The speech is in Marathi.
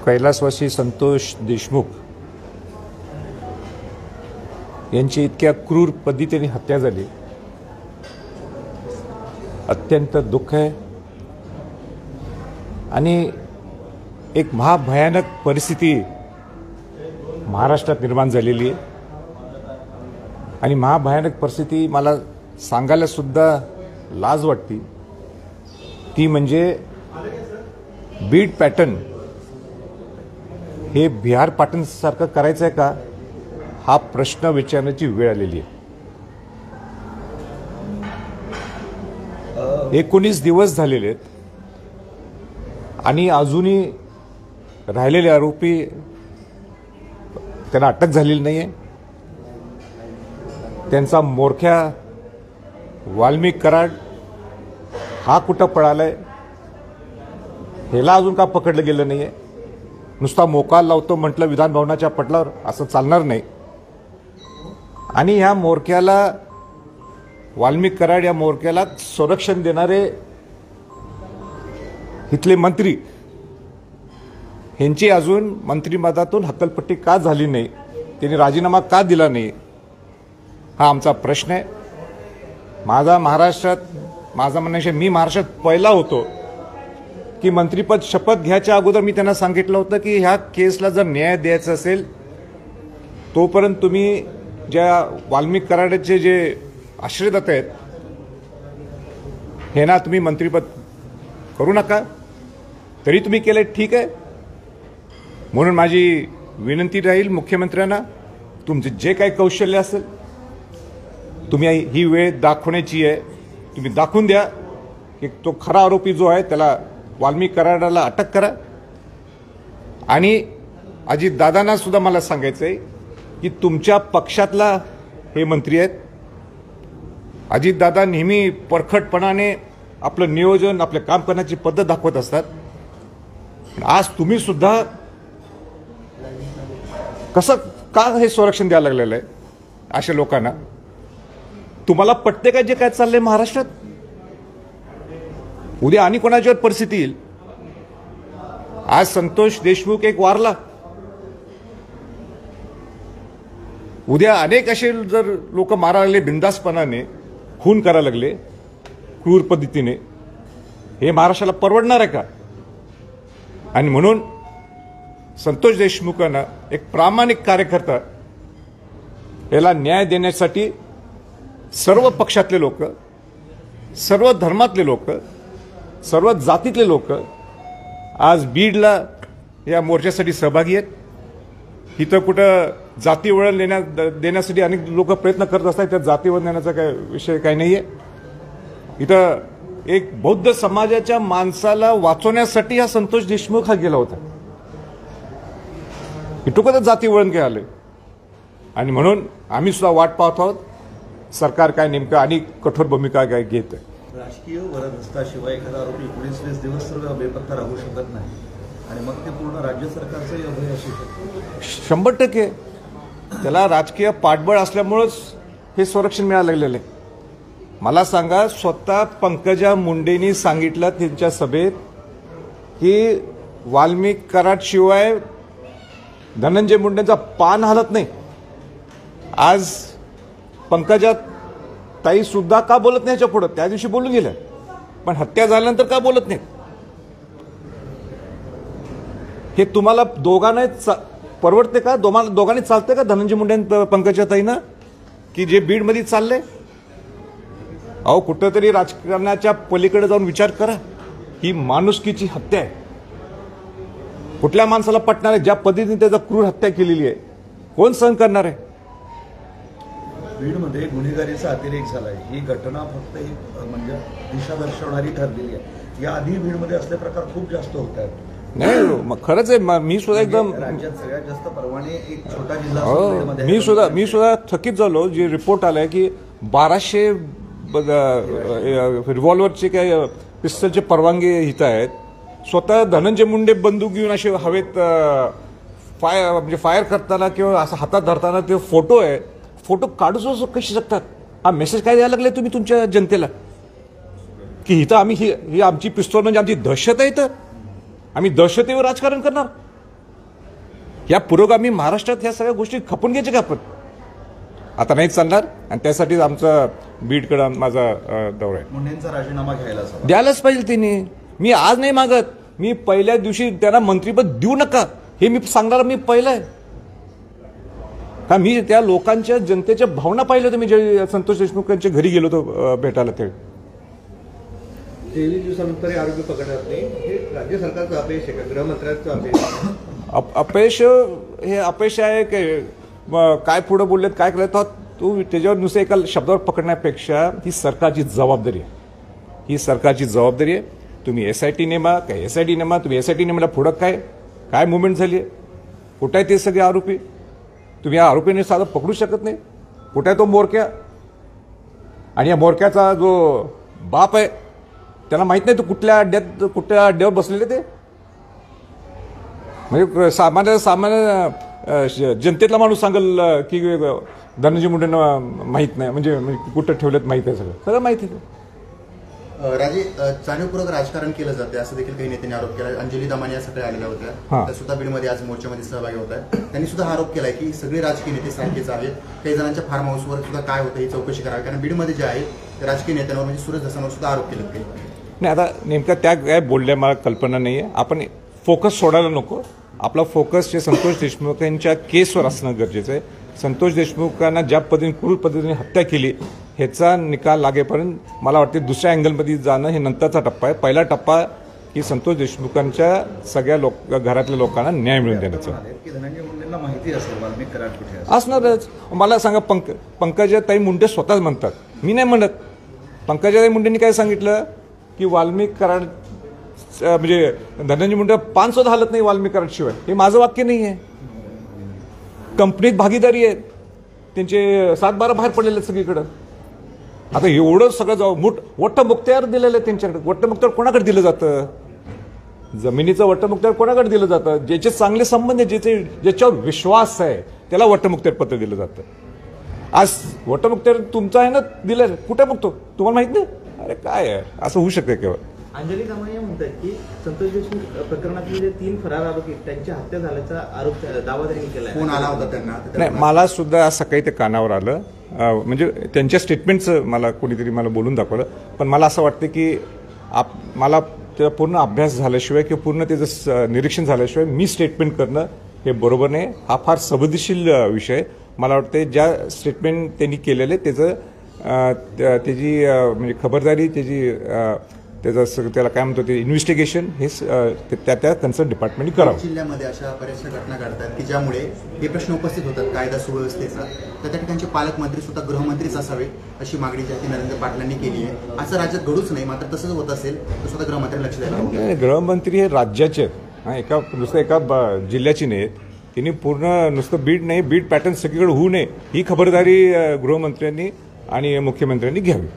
कैलासवासी संतोष देशमुख यांची इतक्या क्रूर पद्धतीने हत्या झाली, अत्यंत दुःख आहे आणि एक महाभयानक परिस्थिती महाराष्ट्रात निर्माण झालेली आहे। आणि महाभयानक परिस्थिती मला सांगायला सुद्धा लाज वाटते, ती म्हणजे बीड पॅटर्न हे बिहार पॅटर्न सारखं करायचं आहे का, हा प्रश्न विचारण्याची वेळ आलेली आहे। 19 दिवस झालेले आहेत आणि अजूनही राहिलेले आरोपी त्यांना अटक झालेली नाहीये। त्यांचा मोरख्या वाल्मिक कराड हा कुठं पळालाय, ह्याला अजून का पकडलं गेलं नाहीये। नुसता मोकाल लावतो म्हटलं विधान भवनाच्या पटलावर, असं चालणार नाही। आणि ह्या मोरक्याला, वाल्मिक कराड या मोरक्याला संरक्षण देणारे इथले मंत्री, ह्यांची अजून मंत्रिमंडळातून हक्कलपट्टी का झाली नाही, त्यांनी राजीनामा का दिला नाही, हा आमचा प्रश्न आहे। माझा म्हणण्याचे मी महाराष्ट्रात पहिला होतो की मंत्रिपद शपथ घ्यायच्या अगोदर मी त्यांना सांगितलं होतं की ह्या केसला जर न्याय द्यायचा असेल तोपर्यंत तुम्ही ज्या वाल्मिक कराडचे जे आश्रयदाते आहेत ह्यांना तुम्ही मंत्रिपद करू नका, तरी तुम्ही केलं ठीक आहे। म्हणून माझी विनंती राहील मुख्यमंत्र्यांना, तुमचे जे काही कौशल्य असेल तुम्ही ही वेळ दाखवण्याची आहे, तुम्ही दाखवून द्या की तो खरा आरोपी जो आहे त्याला, वाल्मिक कराडाला अटक करा। आणि अजितदादांना सुद्धा मला सांगायचं आहे की तुमच्या पक्षातला हे मंत्री आहेत, अजितदादा नेहमी परखडपणाने आपलं नियोजन, आपले काम करण्याची पद्धत दाखवत असतात। आज तुम्ही सुद्धा कसं का हे संरक्षण द्यायला लागलेलं आहे अशा लोकांना? तुम्हाला पटते का जे काय चाललंय महाराष्ट्रात? उद्या आणि कोणाच्यावर परिस्थिती येईल। आज संतोष देशमुख एक वारला, उद्या अनेक असे जर लोक मारायला लागले, बिंदासपणाने खून करायला लागले क्रूर पद्धतीने, हे महाराष्ट्राला परवडणार आहे का? आणि म्हणून संतोष देशमुखांना, एक प्रामाणिक कार्यकर्ता, याला न्याय देण्यासाठी सर्व पक्षातले लोक, सर्व धर्मातले लोक, सर्व जातीतले लोक आज बीडला या मोर्चासाठी सहभागी आहेत। इथं कुठं जाती वळण देण्यासाठी अनेक लोक प्रयत्न करत असतात, त्या जाती वळण देण्याचा काय विषय काही नाहीये। इथं एक बौद्ध समाजाच्या माणसाला वाचवण्यासाठी हा संतोष देशमुख हा गेला होता, इथं जाती वळण काय आलंय। आणि म्हणून आम्ही सुद्धा वाट पाहत आहोत सरकार काय नेमकं आणि कठोर भूमिका काय घेत आहे। राजकीय वरदहस्ताशिवाय एखादा आरोपी 19-20 दिवस सर्व बेपत्ता राहू शकत नाही आणि मग ते पूर्ण राज्य सरकारचंही अभय असू शकतं। 100% त्याला राजकीय पाठबळ असल्यामुळेच हे संरक्षण मिळायला लागलेलं आहे। मला सांगा, स्वतः पंकजा मुंडेंनी सांगितलं त्यांच्या सभेत की वाल्मिक कराड शिवाय धनंजय मुंडेंचा पान हलत नाही। आज पंकजा ताई सुद्धा का बोलत नाही याच्या पुढे? त्या दिवशी बोलून गेल्या, पण हत्या झाल्यानंतर का बोलत नाही? हे तुम्हाला दोघांना परवडते का? दोघांनी चालते का धनंजय मुंडे पंकजा ताईंना की जे बीडमध्ये चालले? अहो, कुठंतरी राजकारणाच्या पलीकडे जाऊन विचार करा। ही माणुसकीची हत्या आहे, कुठल्या माणसाला पटणार आहे? ज्या पद्धतीने त्याचा क्रूर हत्या केलेली आहे, कोण सहन करणार आहे? बीडमध्ये गुन्हेगारीचा अतिरेक झालाय, ही घटना फक्त एक म्हणजे दिशा दर्शवणारी ठरलेली आहे। या आधी बीडमध्ये असले प्रकार खूप जास्त होत आहेत। नाही, मग खरंच आहे, मी सुद्धा एकदम राज्यात सगळ्यात जास्त परवाने एक छोटा जिल्हा मी सुद्धा थकीत झालो जे रिपोर्ट आलाय की 1200 रिव्हॉल्व्हरचे काय पिस्तलचे परवानगी इथं आहेत। स्वतः धनंजय मुंडे बंदूक घेऊन असे हवेत फायर करताना किंवा असं हातात धरताना ते फोटो आहे, फोटो काढूच कशी शकतात? हा मेसेज काय द्यायला लागले तुम्ही तुमच्या जनतेला की इथं आम्ही ही आमची पिस्तूल म्हणजे आमची दहशत आहे, इथं आम्ही दहशतीवर राजकारण करणार? या पुरोगामी महाराष्ट्रात ह्या सगळ्या गोष्टी खपून घ्यायच्या का आपण? आता नाही चालणार आणि त्यासाठीच आमचा बीडकडं माझा दौरा आहे. मुंडेंचा राजीनामा घ्यायलाच हवा. द्यायलाच पाहिजे त्यांनी. मी आज नाही मागत, मी पहिल्या दिवशी त्यांना मंत्रिपद देऊ नका हे मी सांगणार मी पहिलं आहे. का मी त्या लोकांच्या जनतेच्या भावना पाहिल्या होत्या. मी जे संतोष देशमुख यांच्या घरी गेलो होतो भेटायला ते 23 दिवसानंतर आरोग्य पकडणार नाही, हे राज्य सरकारचं अपयश आहे का, गृहमंत्र्यांचं अपयश? अपयश हे अपयश आहे काय पुढे बोललेत काय केलं तू त्याच्यावर नुसतं एका शब्दावर पकडण्यापेक्षा ही सरकारची जबाबदारी आहे. ही सरकारची जबाबदारी आहे. तुम्ही SIT नेमा काय SIT नेमा, तुम्ही SIT नेमाला पुढं काय मुवमेंट झाली आहे? कुठे आहे ते सगळे आरोपी? तुम्ही या आरोपीने साधं पकडू शकत नाही. कुठे आहे तो म्होरक्या? आणि या म्होरक्याचा जो बाप आहे त्याला माहित नाही तो कुठल्या अड्ड्यावर बसलेले ते. म्हणजे सामान्य जनतेतला माणूस सांगेल की धनंजय मुंडेंना माहीत नाही, म्हणजे कुठं ठेवलेत माहीत आहे, सगळं माहिती आहे. राजे, जाणीवपूर्वक राजकारण केलं जाते असं देखील काही नेत्यांनी आरोप केला. अंजली दमानी या सगळ्या आलेल्या होत्या, त्या सुद्धा बीडमध्ये आज मोर्चामध्ये सहभागी होत आहेत. त्यांनी सुद्धा आरोप केलाय की सगळे राजकीय नेते सारखेच आहेत. काही जणांच्या फार्म हाऊसवर सुद्धा काय होतं ही चौकशी करावी, कारण बीडमध्ये जे आहे राजकीय नेत्यांवर म्हणजे सुरेश धसांवर सुद्धा आरोप केले काही. नाही, आता नेमका त्या काय बोलल्या मला कल्पना नाही आहे. आपण फोकस सोडायला नको. आपला फोकस हे संतोष देशमुख यांच्या केसवर असणं गरजेचं आहे. संतोष देशमुखांना ज्या क्रूर पद्धतीने हत्या केली ह्याचा निकाल लागेपर्यंत मला वाटते दुसऱ्या अँगलमध्ये जाणं हे नंतरचा टप्पा आहे. पहिला टप्पा की संतोष देशमुखांच्या सगळ्या घरातल्या लोकांना न्याय मिळवून देण्याचा. धनंजय मुंडेंना माहिती असेल वाल्मिक कराड कुठे आहे. असणारच. मला सांगा, पंकजाताई मुंडे स्वतःच म्हणतात, मी नाही म्हणत. पंकजाताई मुंडेंनी काय सांगितलं की वाल्मिक कराड म्हणजे धनंजय मुंडे पान सुद्धा हालत नाही वाल्मिक कराड शिवाय. हे माझं वाक्य नाही आहे. कंपनीत भागीदारी आहे, त्यांचे 7-12 बाहेर पडलेले आहेत सगळीकडं. आता एवढं सगळं जाऊ वट्टमुक्त्यावर दिलेलं आहे त्यांच्याकडे. वट्टमुक्त्यावर कोणाकडे दिलं जातं? जमिनीचं वट्टमुक्त्यावर कोणाकडे दिलं जातं? ज्याचे चांगले संबंध आहे, ज्याच्यावर विश्वास आहे त्याला वट्टमुक्त्यावर पत्र दिलं जातं. आज वट्टमुक्त्यावर तुमचं आहे ना दिलं, कुठे बघतो तुम्हाला माहित नाही? अरे काय आहे, असं होऊ शकतं केवळ. अंजली दमानी म्हणतात की संतोष देशमुख प्रकरणातले जे 3 फरार आरोपी त्यांची हत्या झाल्याचा आरोप दावा त्यांनी केला. फोन आला होता त्यांना? नाही, मला सुद्धा आज सकाळी ते कानावर आलं. म्हणजे त्यांच्या स्टेटमेंटचं मला कोणीतरी बोलून दाखवलं. पण मला असं वाटतं की मला त्याचा पूर्ण अभ्यास झाल्याशिवाय किंवा पूर्ण त्याचं निरीक्षण झाल्याशिवाय मी स्टेटमेंट करणं हे बरोबर नाही. हा फार संवेदनशील विषय. मला वाटतं ज्या स्टेटमेंट त्यांनी केलेले त्याचं त्याची म्हणजे खबरदारी त्याचं त्याला काय म्हणतो ते इन्व्हेस्टिगेशन हे त्या कन्सर्न डिपार्टमेंटने करावं. जिल्ह्यामध्ये अशा बऱ्याचशा घटना घडतात की ज्यामुळे हे प्रश्न उपस्थित होतात कायदा सुव्यवस्थेचा. तर त्या ठिकाणचे पालकमंत्री स्वतः गृहमंत्रीच असावे अशी मागणी जी नरेंद्र पाटलांनी केली आहे. असं राज्यात घडूच नाही, मात्र तसंच होत असेल तर स्वतः गृहमंत्र्यांनी लक्ष द्यायला हवं. गृहमंत्री हे राज्याचे आहेत, नुसतं एका जिल्ह्याची नाहीत. त्यांनी पूर्ण नुसतं बीड नाही, बीड पॅटर्न सगळीकडे होऊ नये ही खबरदारी गृहमंत्र्यांनी आणि मुख्यमंत्र्यांनी घ्यावी.